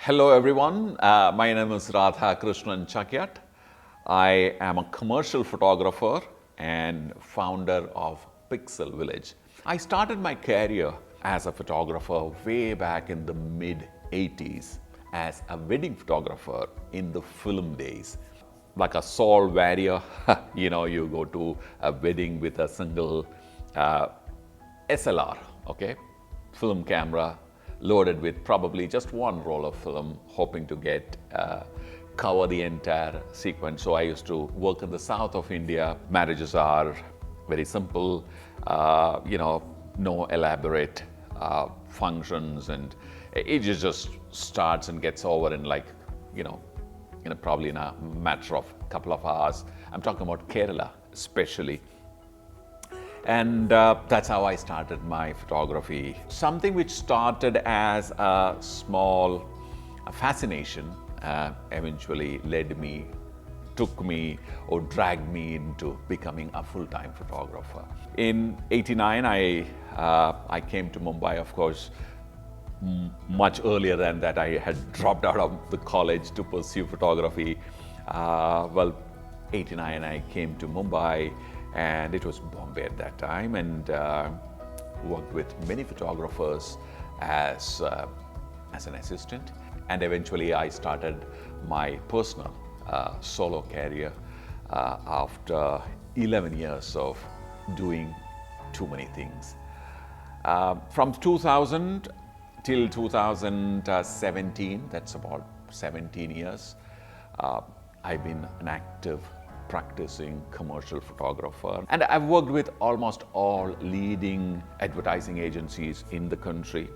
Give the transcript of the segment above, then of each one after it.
Hello everyone, my name is Radha Krishnan Chakyat. I am a commercial photographer and founder of Pixel Viilage. I started my career as a photographer way back in the mid-80s as a wedding photographer in the film days. Like a Saul warrior, you go to a wedding with a single SLR, okay, film camera, loaded with probably just one roll of film, hoping to cover the entire sequence. So I used to work in the south of India. Marriages are very simple, no elaborate functions, and it just starts and gets over in probably in a matter of a couple of hours. I'm talking about Kerala especially. And that's how I started my photography. Something which started as a small fascination eventually took me or dragged me into becoming a full-time photographer. In '89, I came to Mumbai, of course. Much earlier than that, I had dropped out of the college to pursue photography. '89, I came to Mumbai, and it was Bombay at that time, and worked with many photographers as an assistant. And eventually I started my personal solo career after 11 years of doing too many things. From 2000 till 2017, that's about 17 years, I've been an active practicing commercial photographer, and I've worked with almost all leading advertising agencies in the country.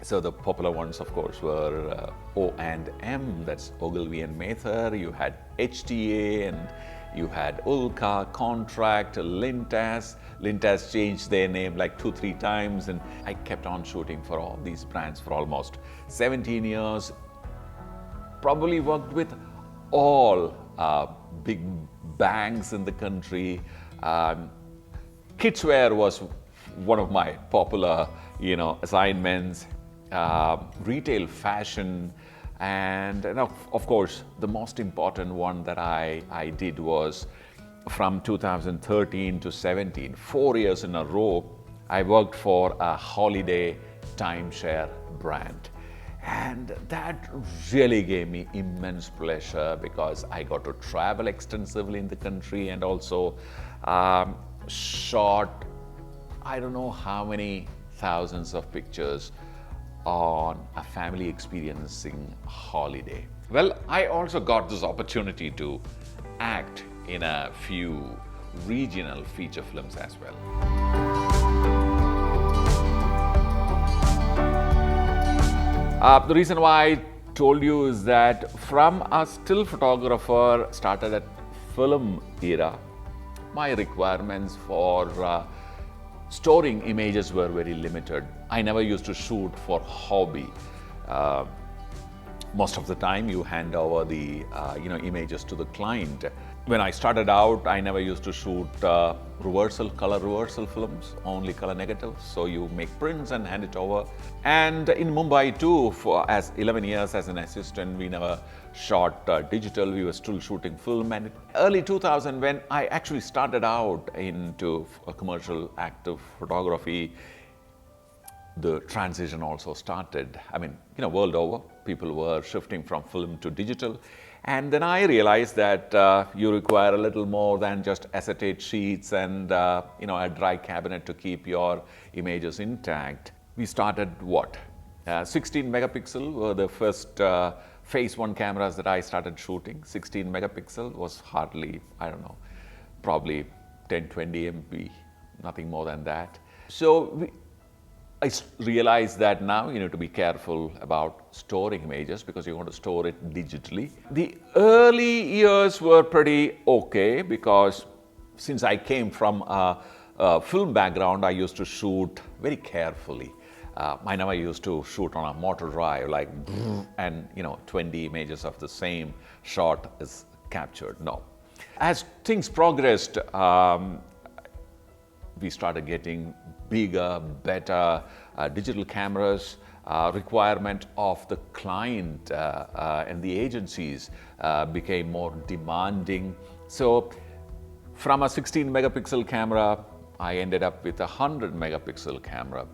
So the popular ones, of course, were O&M, that's Ogilvy and Mather. You had HTA, and you had Ulka, Contract, Lintas. Lintas changed their name like 2-3 times, and I kept on shooting for all these brands for almost 17 years. Probably worked with all big banks in the country. Kidswear was one of my popular, assignments. Retail fashion, and of course, the most important one that I did was from 2013 to 17, 4 years in a row, I worked for a holiday timeshare brand. And that really gave me immense pleasure because I got to travel extensively in the country and also shot I don't know how many thousands of pictures on a family experiencing holiday. Well, I also got this opportunity to act in a few regional feature films as well. The reason why I told you is that from a still photographer started at film era, my requirements for storing images were very limited. I never used to shoot for hobby. Most of the time you hand over the images to the client. When I started out, I never used to shoot color reversal films, only color negatives. So you make prints and hand it over. And in Mumbai too, as 11 years as an assistant, we never shot digital. We were still shooting film. And early 2000, when I actually started out into commercial active photography, the transition also started. World over, people were shifting from film to digital. And then I realized that you require a little more than just acetate sheets and a dry cabinet to keep your images intact. We started 16 megapixel were the first phase 1 cameras that I started shooting. 16 megapixel was hardly, probably 10-20 MB, nothing more than that. So I realized that now you need to be careful about storing images because you want to store it digitally. The early years were pretty okay because since I came from a film background, I used to shoot very carefully. I never used to shoot on a motor drive and 20 images of the same shot is captured. No. As things progressed, we started getting bigger, better digital cameras. requirement of the client and the agencies became more demanding. So from a 16 megapixel camera, I ended up with a 100 megapixel camera,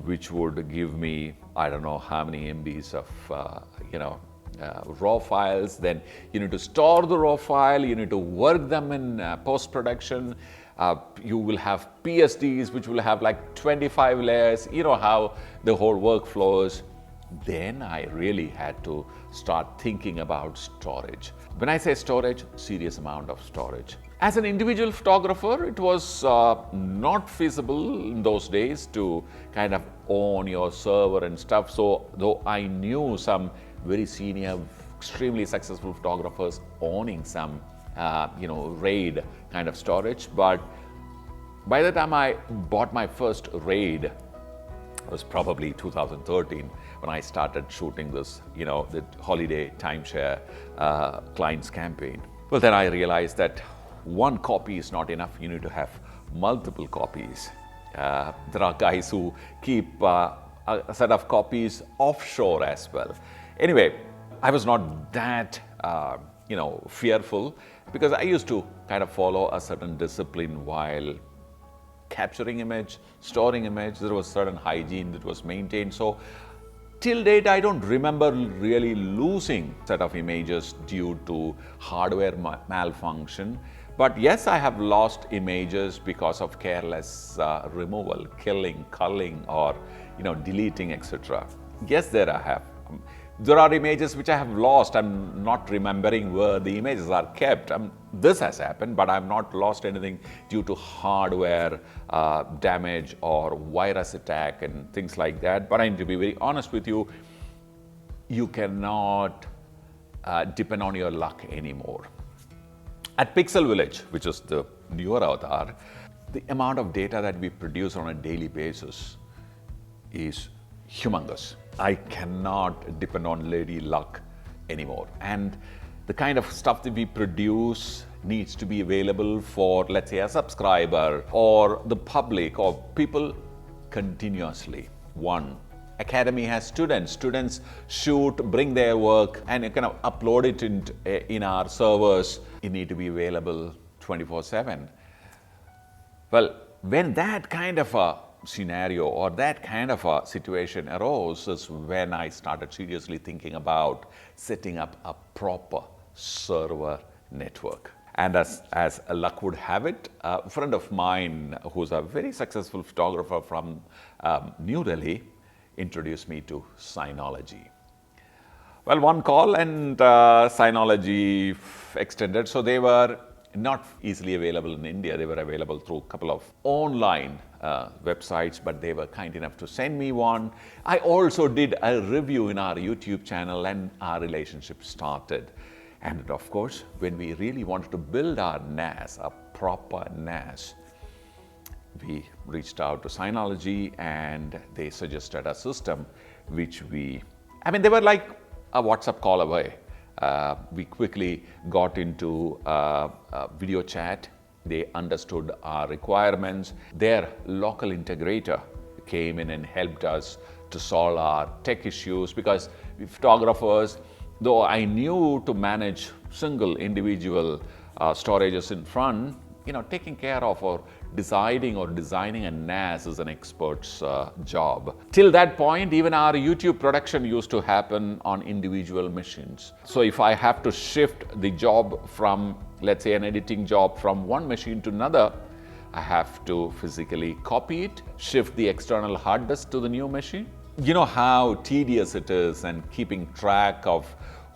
which would give me, I don't know how many MBs of, raw files. Then you need to store the raw file, you need to work them in post-production. You will have PSDs, which will have like 25 layers. You know how the whole workflow is. Then I really had to start thinking about storage. When I say storage, serious amount of storage. As an individual photographer, it was not feasible in those days to kind of own your server and stuff. So though I knew some very senior, extremely successful photographers owning some RAID kind of storage, but by the time I bought my first RAID, it was probably 2013 when I started shooting this, the holiday timeshare clients campaign. Well, then I realized that one copy is not enough. You need to have multiple copies. There are guys who keep a set of copies offshore as well. Anyway, I was not that fearful, because I used to kind of follow a certain discipline while capturing image, storing image. There was certain hygiene that was maintained. So till date, I don't remember really losing set of images due to hardware malfunction. But yes, I have lost images because of careless removal, killing, culling, or deleting, etc. Yes, there I have. There are images which I have lost. I'm not remembering where the images are kept. This has happened, but I've not lost anything due to hardware damage or virus attack and things like that. But I need to be very honest with you, you cannot depend on your luck anymore. At Pixel Viilage, which is the newer avatar, the amount of data that we produce on a daily basis is humongous. I cannot depend on lady luck anymore. And the kind of stuff that we produce needs to be available for, let's say, a subscriber or the public or people continuously. One, Academy has students. Students shoot, bring their work, and you kind of upload it in our servers. It needs to be available 24/7. Well, when that kind of a scenario or that kind of a situation arose is when I started seriously thinking about setting up a proper server network. And as luck would have it, a friend of mine who's a very successful photographer from New Delhi introduced me to Synology. Well, one call and Synology extended. So they were not easily available in India. They were available through a couple of online websites, but they were kind enough to send me one. I also did a review in our YouTube channel, and our relationship started. And of course, when we really wanted to build our NAS, a proper NAS, we reached out to Synology and they suggested a system which they were like a WhatsApp call away. We quickly got into video chat. They understood our requirements. Their local integrator came in and helped us to solve our tech issues, because we photographers, though I knew to manage single individual storages in front, taking care of or designing a NAS is an expert's job. Till that point, even our YouTube production used to happen on individual machines. So if I have to shift the job from, let's say, an editing job from one machine to another, I have to physically copy it, shift the external hard disk to the new machine. You know how tedious it is, and keeping track of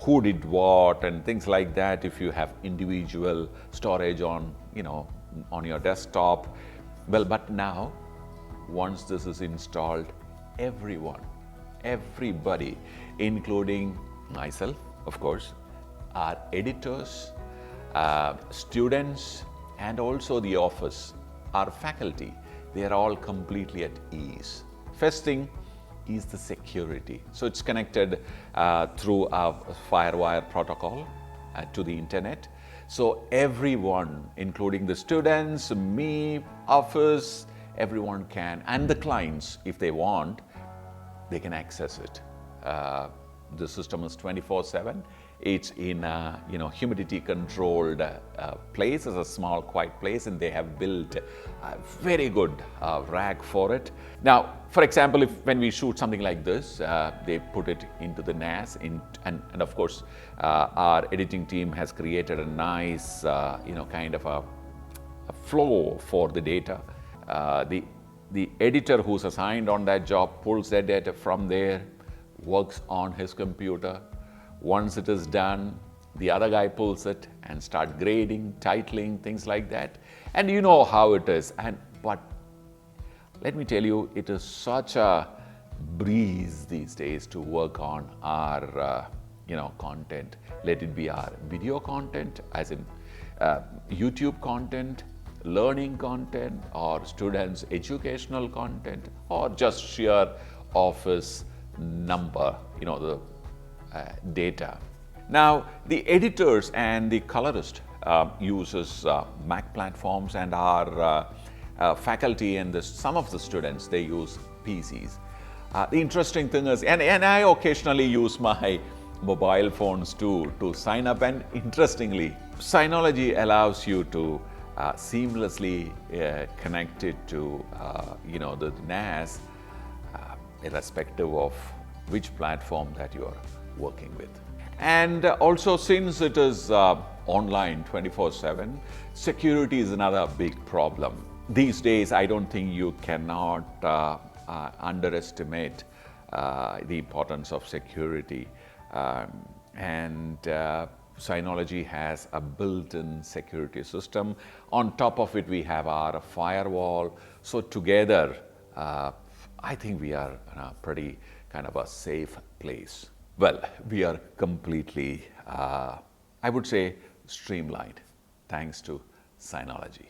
who did what and things like that if you have individual storage on your desktop. Well, but now, once this is installed, everybody, including myself, of course, our editors, students, and also the office, our faculty, they are all completely at ease. First thing is the security. So it's connected through a FireWire protocol to the internet. So everyone, including the students, me, office, everyone can, and the clients, if they want, they can access it. The system is 24/7. It's in a humidity-controlled place. It's a small, quiet place, and they have built a very good rack for it. Now, for example, when we shoot something like this, they put it into the NAS, and of course, our editing team has created a nice, kind of a flow for the data. The editor who's assigned on that job pulls that data from there, works on his computer. Once it is done, the other guy pulls it and start grading, titling, things like that. And you know how it is. But let me tell you, it is such a breeze these days to work on our content. Let it be our video content, as in YouTube content, learning content, or students' educational content, or just sheer office number, the data. Now, the editors and the colorist uses Mac platforms, and our faculty and some of the students, they use PCs. The interesting thing is, and I occasionally use my mobile phones too to sign up, and interestingly, Synology allows you to seamlessly connect it to the NAS, irrespective of which platform that you're working with. And also, since it is online 24/7, security is another big problem. These days, I don't think you cannot underestimate the importance of security. Synology has a built-in security system. On top of it, we have our firewall. So together, I think we are in a pretty kind of a safe place. Well, we are completely, I would say, streamlined, thanks to Synology.